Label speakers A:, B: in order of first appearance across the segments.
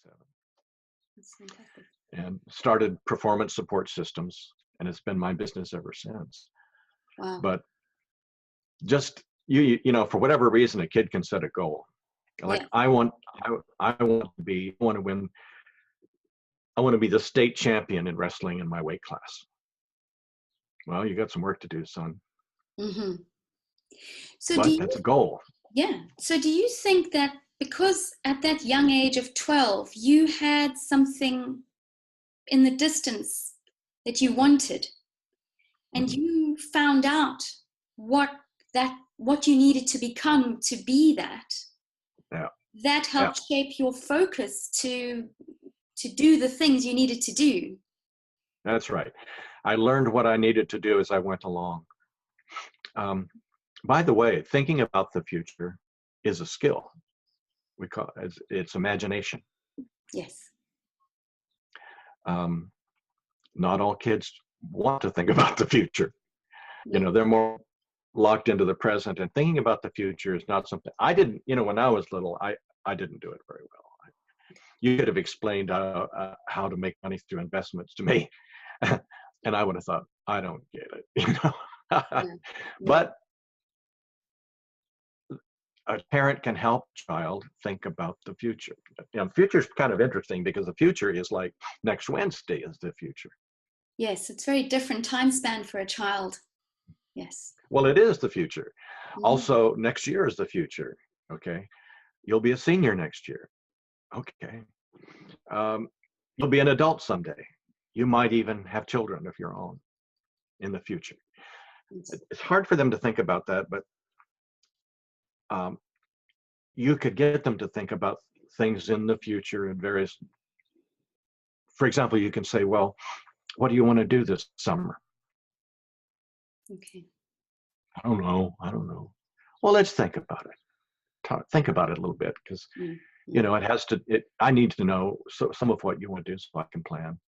A: 1997,
B: That's fantastic.
A: and started performance support systems, and it's been my business ever since.
B: Wow.
A: But just you know, for whatever reason, a kid can set a goal. Like
B: Yeah.
A: I want to win. I want to be the state champion in wrestling in my weight class. Well, you got some work to do, son.
B: Mm-hmm. So
A: But that's a goal.
B: yeah. So do you think that because at that young age of 12, you had something in the distance that you wanted, and you found out what you needed to become to be that,
A: Yeah.
B: that helped shape your focus to do the things you needed to do?
A: That's right. I learned what I needed to do as I went along. By the way, thinking about the future is a skill. We call it's imagination.
B: Yes.
A: Not all kids want to think about the future. You know, they're more locked into the present, and thinking about the future is not something I didn't, you know, when I was little, I didn't do it very well. You could have explained how to make money through investments to me, and I would have thought, I don't get it, you know. But a parent can help a child think about the future. You know, future is kind of interesting because the future is like next Wednesday is the future.
B: Yes, it's very different time span for a child. Yes.
A: Well, it is the future. Also, next year is the future. Okay. You'll be a senior next year. Okay. You'll be an adult someday. You might even have children of your own in the future. It's hard for them to think about that, but you could get them to think about things in the future in various, for example, you can say, well, what do you want to do this summer?
B: Okay.
A: I don't know. Well, let's think about it. Think about it a little bit, because you know, I need to know some of what you want to do so I can plan.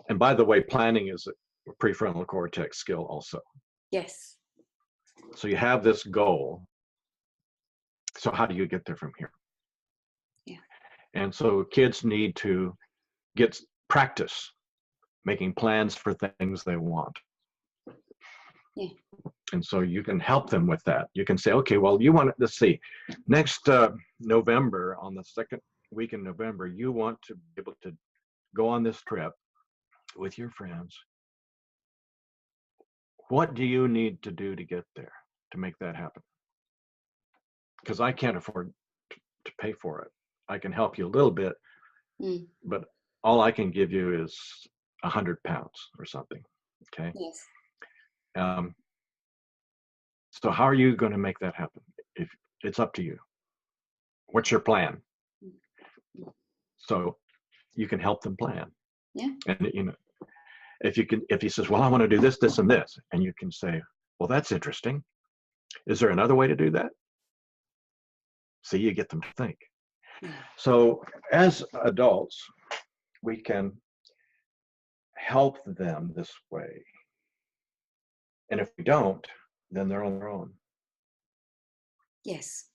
A: And by the way, planning is a prefrontal cortex skill also.
B: Yes.
A: So you have this goal. So how do you get there from here?
B: Yeah.
A: And so kids need to get practice making plans for things they want.
B: Yeah.
A: And so you can help them with that. You can say, okay, well, let's see, next November, on the second week in November, you want to be able to go on this trip with your friends. What do you need to do to get there, to make that happen? Because I can't afford to pay for it. I can help you a little bit, but all I can give you is 100 pounds or something. Okay.
B: Yes.
A: So how are you going to make that happen? If it's up to you. What's your plan? So you can help them plan.
B: Yeah.
A: And you know, if he says, well, I want to do this, this, and this, and you can say, well, that's interesting. Is there another way to do that? So you get them to think. So as adults, we can help them this way. And if we don't, then they're on their own.
B: Yes.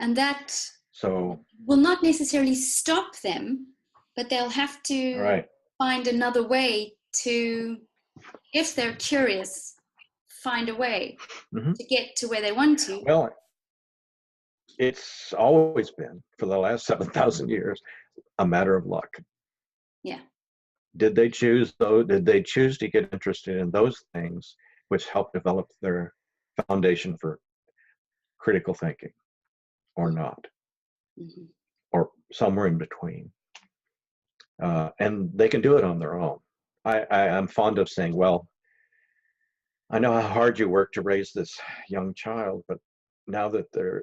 B: And that
A: will
B: not necessarily stop them, but they'll have to find another way to, if they're curious, find a way to get to where they want to.
A: Well, it's always been, for the last 7,000 years, a matter of luck.
B: Yeah.
A: Did they choose to get interested in those things which help develop their foundation for critical thinking, or not? Or somewhere in between? And they can do it on their own. I'm fond of saying, well, I know how hard you work to raise this young child, but now that they're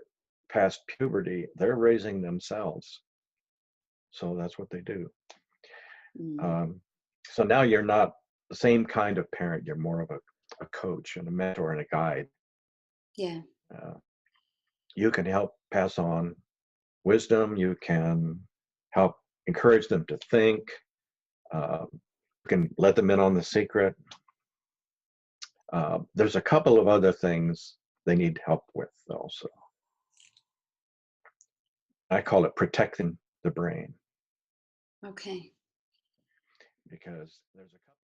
A: past puberty, they're raising themselves. So that's what they do. So now you're not the same kind of parent. You're more of a coach and a mentor and a guide.
B: Yeah.
A: You can help pass on wisdom. You can help encourage them to think. You can let them in on the secret. There's a couple of other things they need help with also. I call it protecting the brain,
B: Okay.
A: because there's a couple